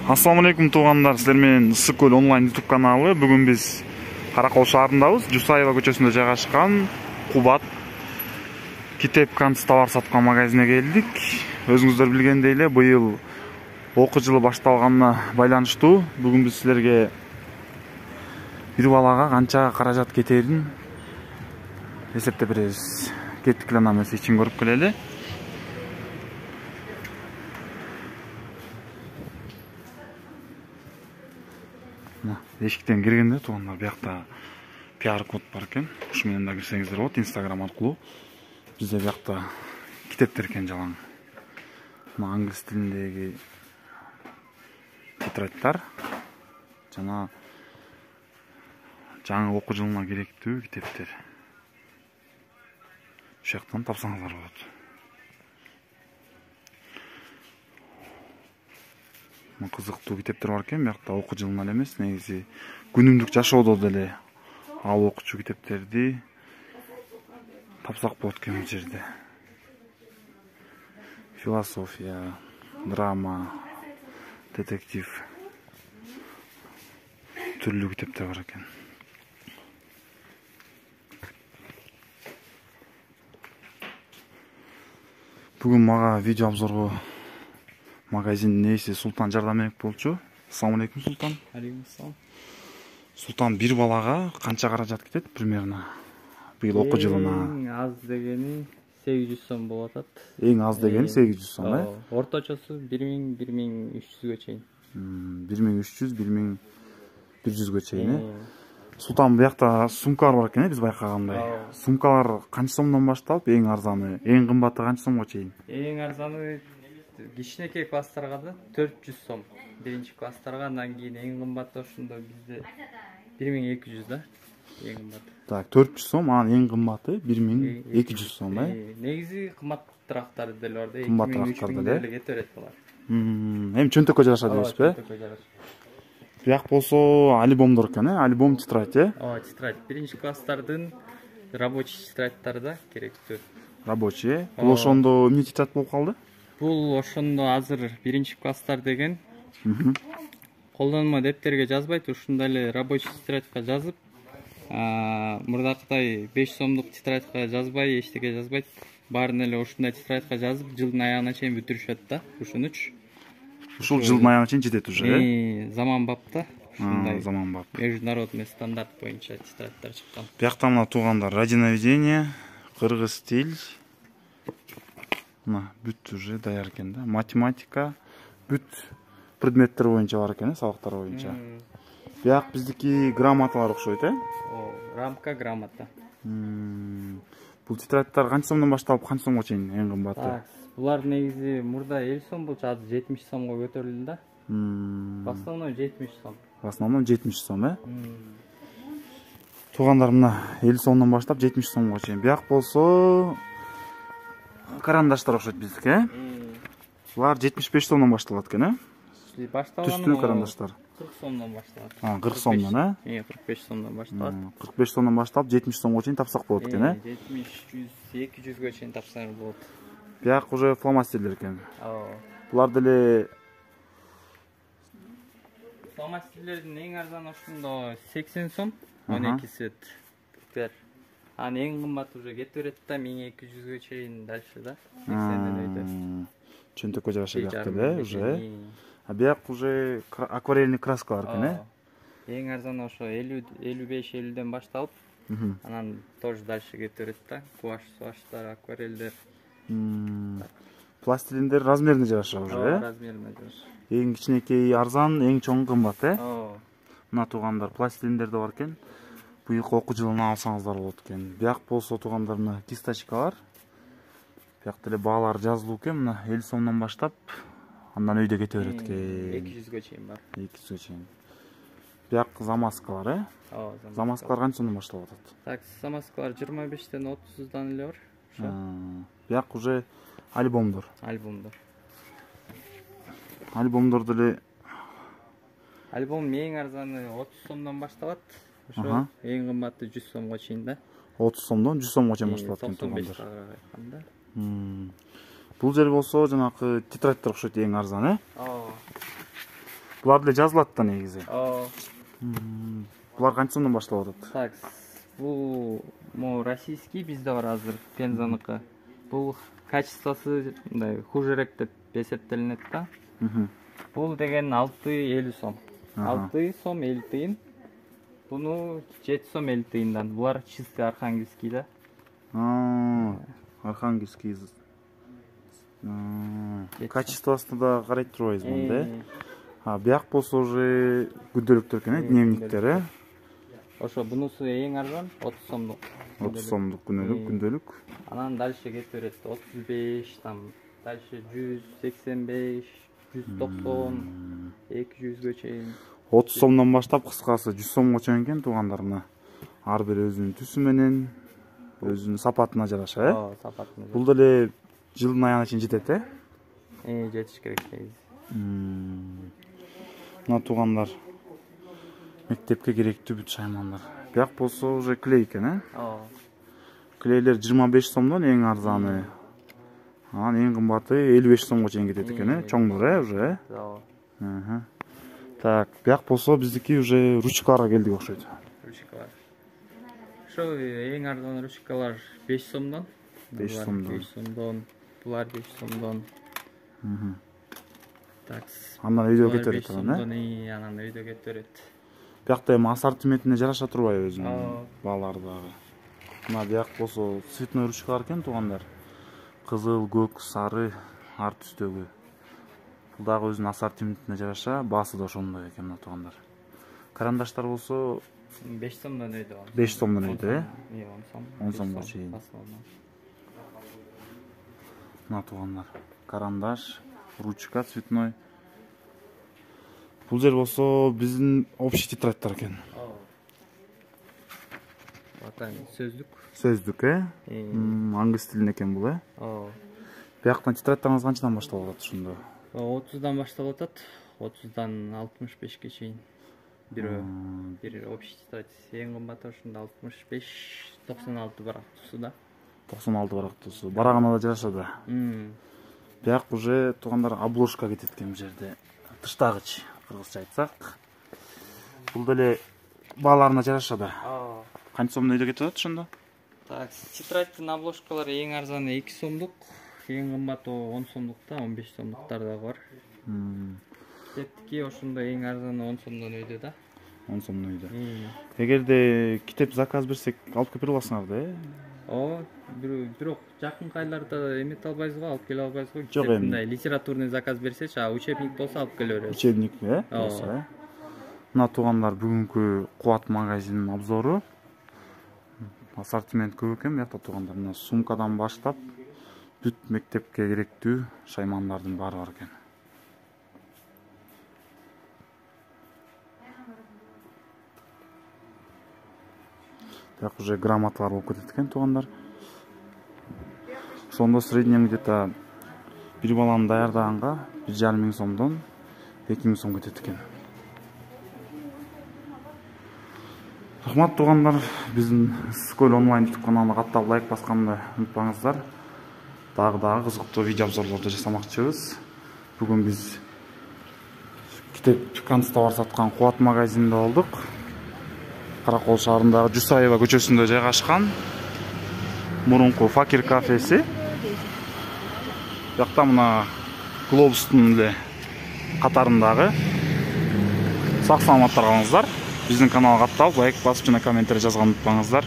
Assalamu алейкум туугандар, силер менен Ысык көл онлайн YouTube каналы. Бүгүн биз Каракол шаарындабыз. Жусаева көчөсүндө жайгашкан Кубат китеп канц товар саткан магазине келдик. Өзүңүздөр билгендей эле, быйыл окуу жылы башталганына байланыштуу бүгүн биз силерге бир балага канча каражат кетерин эсептеп беребиз. Кеттик эле, аны ичин көрүп келели. Эшиктен киргенде туугандар, биякта PR код бар экен. Ушу менен да кирсеңиздер болот, Instagram аркылуу. Бизде биякта китептер экен жалаң. Мына англис тилиндеги тетрадьтар жана жаңы окуу жылына керектүү китептер. Ушул жактан тапсаңыздар болот. Кызыктуу китептер бар экен, биякта окуу жылына эле эмес, негизи күнүмдүк жашоодо деле ал окучу китептерди тапсак болот экен бул жерде. Философия, драма, детектив, түрлүү китептер бар экен. Бүгүн мага видео обзорго магазин нээси Султан жардам бермек болчу. Ассаламу алейкум, Султан. Алейкум ассалам. Султан, бир балага канча каражат кетет примерно быйыл окуу жылына? Эң аз дегени 800 сом болуп атат. Эң аз дегени 800 сом, э? Орточосу 1000-1300гө чейин. 1300-1100гө чейин, э? Султан, буякта сумкалар бар экен, биз байкагандай. Сумкалар канча сомдон башталып, эң арзаны, эң кымбаты канча сомго чейин? Эң арзаны кичинекей класстарга да 400 сом. Биринчи класстарга, андан кийин эң кымбаты ошондо бизде 1200 да. Эң кымбаты. Так, 400 сом, анан эң кымбаты 1200 сом, э? Негизи кымбатыраактары деле бар да. Кымбатыраактары деле кете берет булар. Эми чөнтөккө жараша дейсизби? Бияк болсо альбомдор экен, э? Альбом, тетрадь, э? Ооба, тетрадь. Биринчи класстардын рабочий тетрадьтары да керектүү. Рабочий, э? Бул ошондо эмне тетрадь болуп калды? Бул ошондо азыр биринчи класстар деген колдонмо дептерге жазбайт, ушундай эле рабочий тетрадька жазып, мурдакыдай 5 сомдук тетрадька жазбай, эчтеке жазбайт. Баарын эле ушундай тетрадька жазып, жылдын аягына чейин бүтүрүшөт да, ушунуч. Ушул жылдын аягына чейин жетет уже, э? Заманбапта. Ушундай заманбап. Международный стандарт боюнча тетрадьтар чыккан. Биякта мына туугандар, радионаведение, кыргыз тил. Мына бүт уже даяр экен да. Математика, бүт предметтер боюнча бар экен, сабактар боюнча. Бияк биздики грамоталар окшойт, э? Рамка, грамота. Бул тетрадьтар канча сомдон башталып, канча сомго чейин эң кымбаты? Булар негизи мурда 50 сом болчу, азыр 70 сомго көтөрүлдү да. В основном 70 сом. В основном 70 сом, э? Туугандар, мына 50 сомдон баштап 70 сомго чейин. Бияк болсо карандаштар окшойт биздики, э? Булар 75 сомдон башталат экен, э? Түстүү карандаштар. 40 сомдон башталат. 40 сомдон, э? 45 сомдон башталат. 45 сомдон башталып 70 сомго чейин тапсак болот экен, э? 70, 100, 200гө чейин тапсаңыз болот. Бияк уже фломастерлер экен. Булар деле фломастерлердин эң арзаны ошондо 80 сом, 12 цвет. Анан эң кымбаты уже кетип берет да, 1200гө чейин дальше да. 80ден өйдө. Чөнтөккө жараша бияк деле уже. А бияк уже акварельный краскалар экен, э? Эң арзаны ошо 55-50ден башталып, анан тоже дальше кетип берет да. Гуашь, суаштар, акварелдер. Пластилиндер размерине жараша уже, э? Размерине жараша. Эң кичинекей арзан, эң чоң кымбат, э? Мына туугандар, пластилиндер да бар экен. Быйылкы окуу жылына алсаңыздар болот экен. Бияк болсо туугандар, мына кисточкалар. Бияк деле баалар жазылуу экен, мына 50 сомдон баштап, андан өйдө кете берет экен. 200гө чейин бар. 200гө чейин. Бияк замазкалар, э? Замазкалар канча сомдон башталып атат? Так, замазкалар 25ден 30дан эле бар. Бияк уже альбомдор. Альбомдор деле альбом эң арзаны 30 сомдон башталат. Ошо эң кымбаты 100 сомго чейин да. 30 сомдон 100 сомго чейин башталат экен туугандар. Бул жер болсо жанакы тетрадьтер окшойт, эң арзан, э? Булар деле жазылат да негизи. Ооба. Булар канча сомдон башталып атат? Так, бул российский bizde бар азыр, Пензаныкы. Бул качествосы мындай хужерээк деп эсептелинет да. Бул деген 650 сом. 6 сом 50 тыйын. Буну 7 сом 50 тыйындан. Булар чистый архангельский да. Архангельский. Качествосуна да карайт турбайсызбы да? Бияк болсо уже күндөлүктөр экен, дневниктер, Ошо бунусу эң арзан 30 сомдук. 30 сомдук күндөлүк. Анан дальше кетип берет 35, там дальше 185, 190, 200гө чейин. 30 сомдон баштап кыскасы 100 сомго чейин экен туугандарына. Ар бири өзүнүн түсү менен, өзүнүн сапатына жараша, Сапатына. Бул деле жылдын аягына чейин жетет, Жетиш керек негизи. Мына туугандар мектепке керектүү бүт шаймандар. Бияк болсо уже клей экен, Клейлер 25 сомдон эң арзаны. Анан эң кымбаты 55 сомго чейин кетет экен, чоңдор, уже. Так, бияк болсо биздики уже ручкаларга келдик окшойт. Ручкалар. Ошо эң арзан ручкалар 5 сомдон. 5 сомдон. 5 сомдон. Булар 5 сомдон. Так. Андан өйдө кетип берет, Анан өйдө кетип берет. Биякта эми ассортиментине жараша турбайбы өзүнүн баалары дагы. Мына бияк болсо цветной ручкалар экен туугандар. Кызыл, көк, сары, ар түстөгү. Бул дагы өзүнүн ассортиментине жараша, баасы да ошондой экен мына туугандар. Карандаштар болсо 5 сомдон өйдө. 5 сомдон өйдө, 10 сом. 10 сомго чейин. Мына туугандар. Карандаш, ручка цветной. Бул жер болсо биздин общий тетрадьтар экен. Сөздүк, Англис тилинен экен бул, Бияктан тетрадьтарыңыз канчадан башталып атат ушундо? 30дан башталып атат. 30дан 65ке чейин. Бир общий тетрадь. Эң кымбаты ушунда 65, 96 барактуусу да. 96 барактуусу. Барагына да жараша да. Бияк уже туугандар обложка кетет экен бул жерде. Тыштагыч, кыргызча айтсак. Бул деле бааларына жараша да. Канча сомдон өйдө кетип атат ошондо? Так, тетрадьтын обложкалары эң арзаны 2 сомдук, эң кымбаты 10 сомдукта, 15 сомдуктар да бар. Китептики ошондо эң арзаны 10 сомдон өйдө да. 10 сомдон өйдө. Эгерде китеп заказ берсек, алып келип бере аласыңар да, бирок жакынкы айларда эмете албайсыз го, алып келе албайсыз го. Жок эми. Мындай литературный заказ берсечи, учебник болсо алып келе беребиз. Учебник, болсо. Мына туугандар бүгүнкү Кубат магазининин обзору. Ассортимент көп экен биякта туугандар. Мына сумкадан баштап бүт мектепке керектүү шаймандардын баары бар экен. Бияк уже грамоталар болуп кетет экен туугандар. Ошондо среднем где-то бир баланы даярдаганга 1,5 сомдон 2,000 сом кетет экен. Рахмат туугандар, биздин Иссык-Көл онлайн YouTube каналына каттап лайк басканды унутпаңыздар. Дагы кызыктуу видео обзорлорду жасамакчыбыз. Бүгүн биз китеп канцтовар саткан Кубат магазининде болдук. Каракол шаарындагы Жусаева көчөсүндө жайгашкан мурунку Факир кафеси. Бияқта мына глобустун эле катарындагы. Сак саламатта калыңыздар. Биздин каналга катталып, лайк басып жана комментарий жазганды унутпаңыздар.